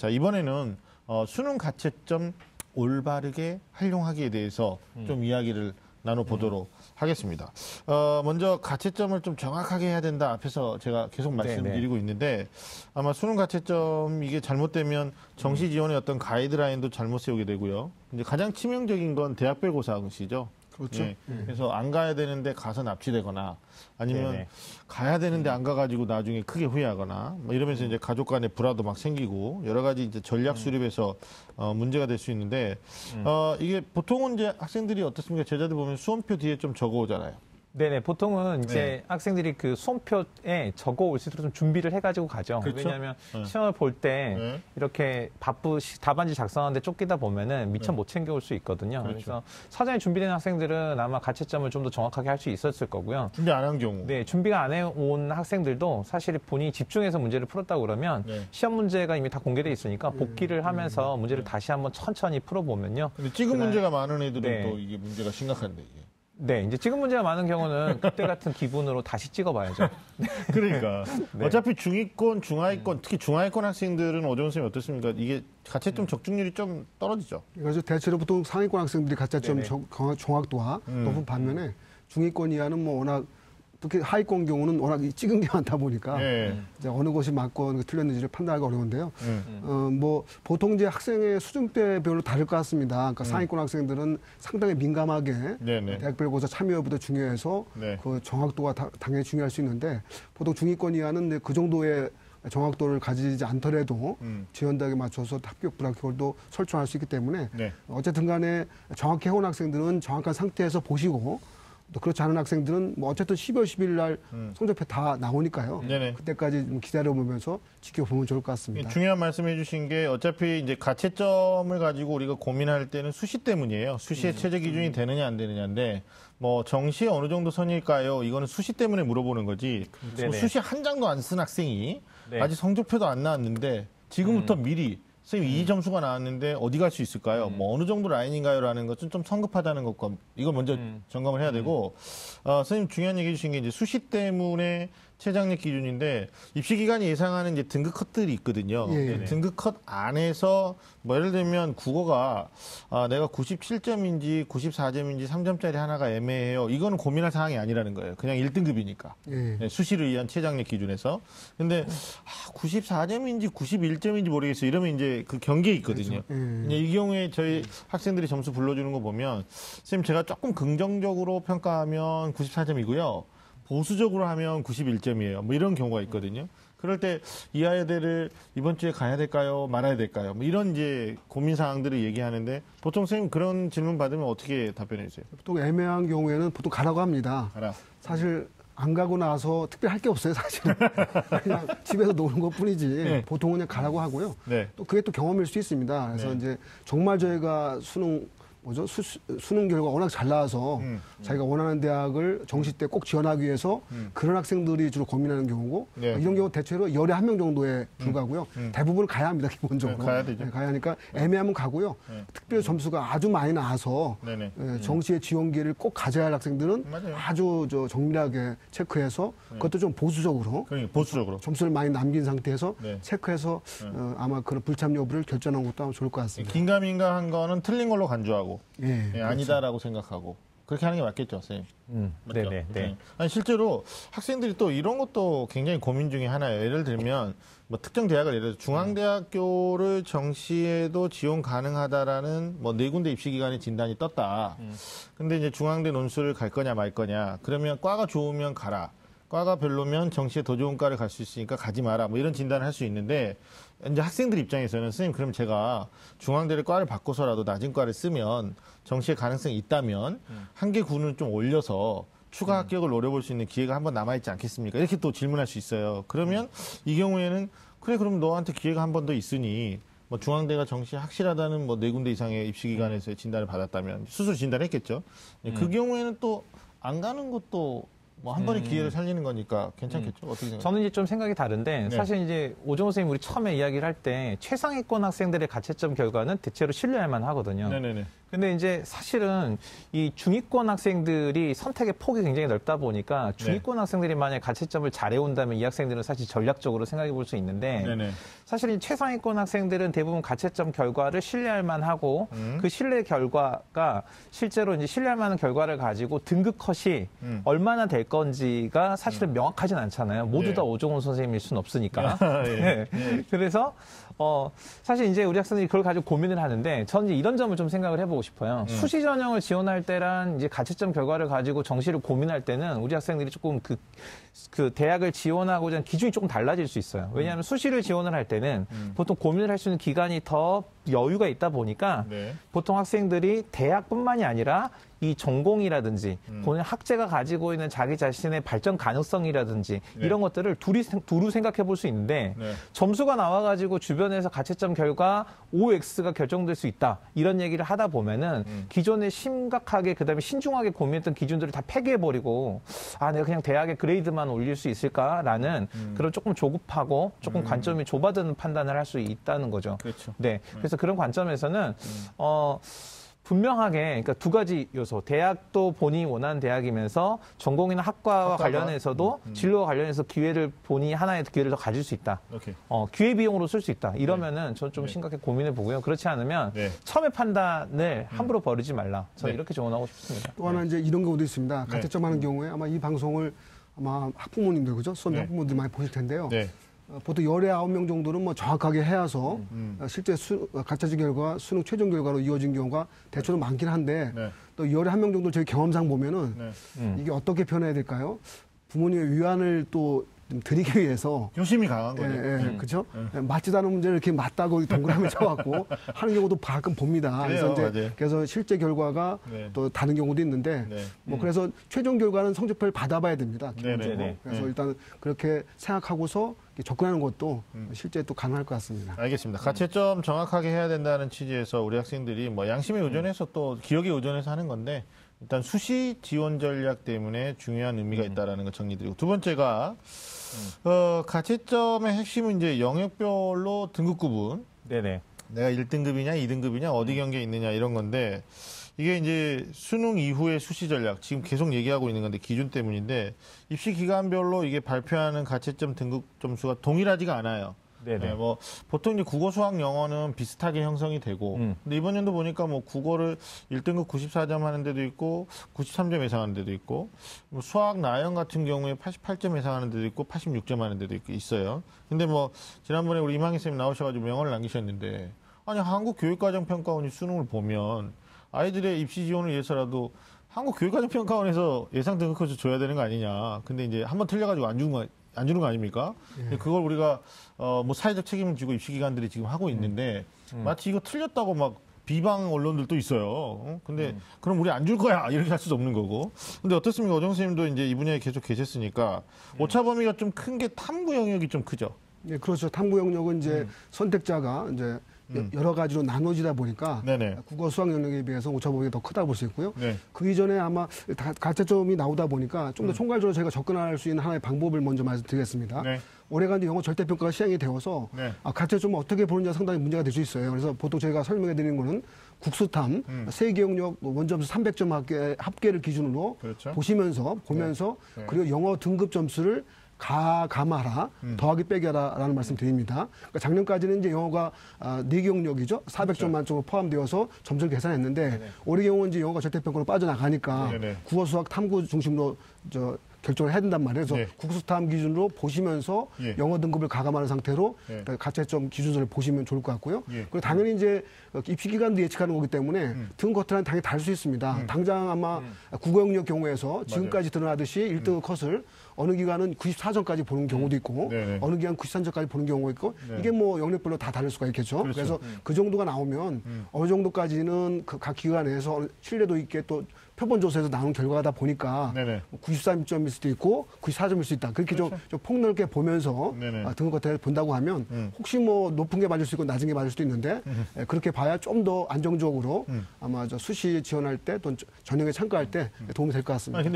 자, 이번에는 수능 가채점 올바르게 활용하기에 대해서 좀 이야기를 나눠보도록 하겠습니다. 먼저 가채점을 좀 정확하게 해야 된다 앞에서 제가 계속 말씀드리고 있는데 아마 수능 가채점 이게 잘못되면 정시 지원의 어떤 가이드라인도 잘못 세우게 되고요. 이제 가장 치명적인 건 대학별 고사항시죠. 그렇죠. 예. 그래서 안 가야 되는데 가서 납치되거나 아니면 가야 되는데 안 가가지고 나중에 크게 후회하거나 뭐 이러면서 이제 가족 간의 불화도 막 생기고 여러 가지 이제 전략 수립에서 문제가 될 수 있는데 이게 보통은 이제 학생들이 어떻습니까? 제자들 보면 수험표 뒤에 좀 적어 오잖아요. 네네, 보통은 이제 학생들이 그 수험표에 적어 올 수 있도록 좀 준비를 해가지고 가죠. 그렇죠? 왜냐하면 시험을 볼 때 이렇게 답안지 작성하는데 쫓기다 보면은 미처 못 챙겨올 수 있거든요. 그렇죠. 그래서 사전에 준비된 학생들은 아마 가채점을 좀 더 정확하게 할 수 있었을 거고요. 준비 안 한 경우. 네, 준비가 안 해온 학생들도 사실 본인이 집중해서 문제를 풀었다고 그러면 시험 문제가 이미 다 공개돼 있으니까 복기를 하면서 문제를 다시 한번 천천히 풀어보면요. 근데 찍은 문제가 많은 애들은 네. 또 이게 문제가 심각한데 이게. 네, 이제 찍은 문제가 많은 경우는 그때 같은 기분으로 다시 찍어봐야죠. 그러니까 어차피 중위권, 중하위권, 특히 중하위권 학생들은 어려운 쌤이 어떻습니까? 이게 가채점 적중률이 좀 떨어지죠. 그래서 대체로 보통 상위권 학생들이 가채점 네네. 정확도가 높은 반면에 중위권 이하는 뭐 워낙 특히 하위권 경우는 워낙 찍은 게 많다 보니까 이제 어느 것이 맞고 틀렸는지를 판단하기 어려운데요. 뭐 보통 이제 학생의 수준대별로 다를 것 같습니다. 그러니까 상위권 학생들은 상당히 민감하게 대학별 고사 참여 여부도 중요해서 그 정확도가 당연히 중요할 수 있는데 보통 중위권 이하는 그 정도의 정확도를 가지지 않더라도 지원대학에 맞춰서 합격 불합격도 설정할 수 있기 때문에 어쨌든 간에 정확히 해온 학생들은 정확한 상태에서 보시고 또 그렇지 않은 학생들은 뭐 어쨌든 12월 10일 날 성적표 다 나오니까요. 그때까지 좀 기다려보면서 지켜보면 좋을 것 같습니다. 중요한 말씀해 주신 게 어차피 이제 가채점을 가지고 우리가 고민할 때는 수시 때문이에요. 수시의 최저 기준이 되느냐 안 되느냐인데 뭐 정시에 어느 정도 선일까요? 이거는 수시 때문에 물어보는 거지. 뭐 수시 한 장도 안 쓴 학생이 아직 성적표도 안 나왔는데 지금부터 미리 선생님 이 점수가 나왔는데 어디 갈 수 있을까요? 뭐 어느 정도 라인인가요? 라는 것은 좀 성급하다는 것과 이걸 먼저 점검을 해야 되고 선생님 중요한 얘기 해주신 게 이제 수시 때문에 최장력 기준인데 입시 기관이 예상하는 이제 등급 컷들이 있거든요. 등급 컷 안에서 뭐 예를 들면 국어가 내가 97점인지 94점인지 3점짜리 하나가 애매해요. 이거는 고민할 사항이 아니라는 거예요. 그냥 1등급이니까. 수시를 위한 최장력 기준에서. 근데 94점인지 91점인지 모르겠어요. 이러면 이제 그 경계에 있거든요. 이제 이 경우에 저희 학생들이 점수 불러주는 거 보면 선생님 제가 조금 긍정적으로 평가하면 94점이고요. 보수적으로 하면 91점이에요. 뭐 이런 경우가 있거든요. 그럴 때 이 아이들을 이번 주에 가야 될까요? 말아야 될까요? 뭐 이런 이제 고민 사항들을 얘기하는데 보통 선생님 그런 질문 받으면 어떻게 답변해 주세요? 보통 애매한 경우에는 보통 가라고 합니다. 가라. 사실 안 가고 나서 특별히 할 게 없어요, 사실은. 그냥 집에서 노는 것 뿐이지. 보통은 그냥 가라고 하고요. 또 그게 또 경험일 수 있습니다. 그래서 이제 정말 저희가 수능 결과 워낙 잘 나와서 자기가 원하는 대학을 정시 때 꼭 지원하기 위해서 그런 학생들이 주로 고민하는 경우고 이런 경우 대체로 열에 한 명 정도에 불과하고요. 대부분 가야 합니다, 기본적으로. 가야 되죠. 가야 하니까 애매하면 가고요. 특별히 점수가 아주 많이 나와서 정시의 지원 기회를 꼭 가져야 할 학생들은 아주 정밀하게 체크해서 그것도 좀 보수적으로 점수를 많이 남긴 상태에서 체크해서 아마 그런 불참 여부를 결정하는 것도 좋을 것 같습니다. 긴가민가한 거는 틀린 걸로 간주하고 그렇죠. 아니다라고 생각하고 그렇게 하는 게 맞겠죠, 선생님? 맞죠? 네. 아니, 실제로 학생들이 또 이런 것도 굉장히 고민 중에 하나예요. 예를 들면 뭐 특정 대학을 예를 들어서 중앙대학교를 정시에도 지원 가능하다라는 뭐 4군데 입시기관의 진단이 떴다. 근데 이제 중앙대 논술을 갈 거냐 말 거냐. 그러면 과가 좋으면 가라. 과가 별로면 정시에 더 좋은 과를 갈 수 있으니까 가지 마라. 뭐 이런 진단을 할 수 있는데 이제 학생들 입장에서는 선생님 그럼 제가 중앙대를 과를 바꿔서라도 낮은 과를 쓰면 정시에 가능성이 있다면 한계 군을 좀 올려서 추가 합격을 노려볼 수 있는 기회가 한번 남아있지 않겠습니까? 이렇게 또 질문할 수 있어요. 그러면 이 경우에는 그래 그럼 너한테 기회가 한 번 더 있으니 뭐 중앙대가 정시 확실하다는 뭐 4군데 이상의 입시기관에서의 진단을 받았다면 스스로 진단했겠죠. 그 경우에는 또 안 가는 것도 뭐 한 번의 기회를 살리는 거니까 괜찮겠죠? 어떻게 생각하세요? 저는 이제 좀 생각이 다른데 네. 사실 이제 오정호 선생님 우리 처음에 이야기를 할 때 최상위권 학생들의 가채점 결과는 대체로 신뢰할 만하거든요. 네네네. 근데 이제 사실은 이 중위권 학생들이 선택의 폭이 굉장히 넓다 보니까 중위권 학생들이 만약에 가채점을 잘해온다면 이 학생들은 사실 전략적으로 생각해 볼 수 있는데 네네. 사실 이 최상위권 학생들은 대부분 가채점 결과를 신뢰할 만하고 그 신뢰 결과가 실제로 이제 신뢰할 만한 결과를 가지고 등급 컷이 얼마나 될 건지가 사실은 명확하진 않잖아요. 모두 네. 다 오정훈 선생님일 수는 없으니까. 예. 네. 그래서 사실 이제 우리 학생들이 그걸 가지고 고민을 하는데 저는 이제 이런 점을 좀 생각을 해보고 싶어요. 수시 전형을 지원할 때란 이제 가채점 결과를 가지고 정시를 고민할 때는 우리 학생들이 조금 그 대학을 지원하고자 하는 기준이 조금 달라질 수 있어요. 왜냐하면 수시를 지원을 할 때는 보통 고민을 할 수 있는 기간이 더 여유가 있다 보니까 네. 보통 학생들이 대학뿐만이 아니라 이 전공이라든지 본인 학제가 가지고 있는 자기 자신의 발전 가능성이라든지 네. 이런 것들을 두루 생각해 볼 수 있는데 네. 점수가 나와가지고 주변에서 가채점 결과 OX가 결정될 수 있다 이런 얘기를 하다 보면은 기존에 심각하게 그다음에 신중하게 고민했던 기준들을 다 폐기해버리고 내가 그냥 대학의 그레이드만 올릴 수 있을까라는 그런 조금 조급하고 조금 관점이 좁아드는 판단을 할 수 있다는 거죠. 그렇죠. 네, 그래서 그런 관점에서는 분명하게 그러니까 두 가지 요소. 대학도 본인이 원하는 대학이면서 전공이나 학과와 관련해서도 진로와 관련해서 기회를 본인이 하나의 기회를 더 가질 수 있다. 오케이. 기회 비용으로 쓸 수 있다. 이러면은 저는 좀 심각하게 고민해 보고요. 그렇지 않으면 네. 처음에 판단을 함부로 버리지 말라. 저는 네. 이렇게 조언하고 싶습니다. 또 하나 이제 이런 경우도 있습니다. 가채점 하는 경우에 아마 이 방송을 아마 학부모님들, 그죠? 수험 네. 학부모들 많이 보실 텐데요. 네. 보통 19명 정도는 뭐 정확하게 해야서 실제 가채점 결과, 수능 최종 결과로 이어진 경우가 대체로 많긴 한데 네. 또 11명 정도 저희 경험상 보면은 네. 이게 어떻게 표현해야 될까요? 부모님의 위안을 또 좀 드리기 위해서 효심이 강한 거죠. 그렇죠? 맞지도 않은 문제를 이렇게 맞다고 동그라미 쳐갖고 하는 경우도 가끔 봅니다. 그래요, 그래서 실제 결과가 네. 또 다른 경우도 있는데 네. 뭐 그래서 최종 결과는 성적표를 받아봐야 됩니다. 기본적으로. 네네. 그래서 일단 그렇게 생각하고서 접근하는 것도 실제 또 가능할 것 같습니다. 알겠습니다. 가채점 정확하게 해야 된다는 취지에서 우리 학생들이 뭐 양심에 의존해서 또 기억에 의존해서 하는 건데 일단 수시 지원 전략 때문에 중요한 의미가 있다라는 거 정리드리고 두 번째가 가채점의 핵심은 이제 영역별로 등급 구분. 네네. 내가 1등급이냐 2등급이냐 어디 경계에 있느냐 이런 건데 이게 이제 수능 이후의 수시 전략 지금 계속 얘기하고 있는 건데 기준 때문인데 입시 기간별로 이게 발표하는 가채점 등급 점수가 동일하지가 않아요. 네네. 네, 뭐 보통 이제 국어, 수학, 영어는 비슷하게 형성이 되고, 근데 이번 연도 보니까 뭐 국어를 1등급 94점 하는 데도 있고, 93점 예상하는 데도 있고, 뭐 수학, 나영 같은 경우에 88점 예상하는 데도 있고, 86점 하는 데도 있어요. 근데 뭐 지난번에 우리 이망희 쌤이 나오셔가지고 명언을 남기셨는데, 아니 한국교육과정평가원이 수능을 보면 아이들의 입시 지원을 위해서라도 한국교육과정평가원에서 예상 등급컷을 줘야 되는 거 아니냐. 근데 이제 한번 틀려가지고 안 주는 거 아닙니까? 그걸 우리가 뭐 사회적 책임을 지고 입시기관들이 지금 하고 있는데 마치 이거 틀렸다고 막 비방 언론들도 있어요. 근데 그럼 우리 안 줄 거야 이렇게 할 수도 없는 거고. 근데 어떻습니까? 오정 선생님도 이제 이 분야에 계속 계셨으니까 오차 범위가 좀 큰 게 탐구 영역이 좀 크죠. 네, 그렇죠. 탐구 영역은 이제 선택자가 이제 여러 가지로 나눠지다 보니까 네네. 국어 수학 영역에 비해서 오차 범위가 더 크다고 볼 수 있고요. 네. 그 이전에 아마 가채점이 나오다 보니까 좀 더 총괄적으로 저희가 접근할 수 있는 하나의 방법을 먼저 말씀드리겠습니다. 네. 올해간 영어 절대평가가 시행이 되어서 네. 가채점을 어떻게 보느냐 상당히 문제가 될 수 있어요. 그래서 보통 저희가 설명해 드리는 거는 국수탐, 세계영역 원점수 300점 합계를 기준으로 그렇죠. 보면서 네. 그리고 영어 등급 점수를 감하라, 더하기 빼기 하라라는 말씀 드립니다. 그러니까 작년까지는 이제 영어가 4개 영역이죠. 400점 그렇죠. 만점으로 포함되어서 점수를 계산했는데 네네. 올해 경우는 이제 영어가 절대평가로 빠져나가니까 네네. 국어, 수학, 탐구 중심으로 결정을 해야 된단 말이에요. 그래서 네. 국수탐 기준으로 보시면서 예. 영어 등급을 가감하는 상태로 예. 그러니까 가채점 기준서를 보시면 좋을 것 같고요. 예. 그리고 당연히 이제 입시기관도 예측하는 거기 때문에 등급 커트는 당연히 다를 수 있습니다. 당장 아마 국어 영역 경우에서 지금까지 드러나듯이 1등급 컷을 어느 기관은 94점까지 보는 경우도 있고 네네. 어느 기관 93점까지 보는 경우가 있고 네. 이게 뭐 영역별로 다 다를 수가 있겠죠. 그렇죠. 그래서 그 정도가 나오면 어느 정도까지는 각 기관에서 신뢰도 있게 또 표본조사에서 나온 결과다 보니까 네네. 93점일 수도 있고 94점일 수 있다. 그렇게 좀 폭넓게 보면서 네네. 등급 커트를 본다고 하면 혹시 뭐 높은 게 맞을 수 있고 낮은 게 맞을 수도 있는데 그렇게 봐야 좀 더 안정적으로 아마 수시 지원할 때 또 전형에 참가할 때 도움이 될 것 같습니다. 아니, 근데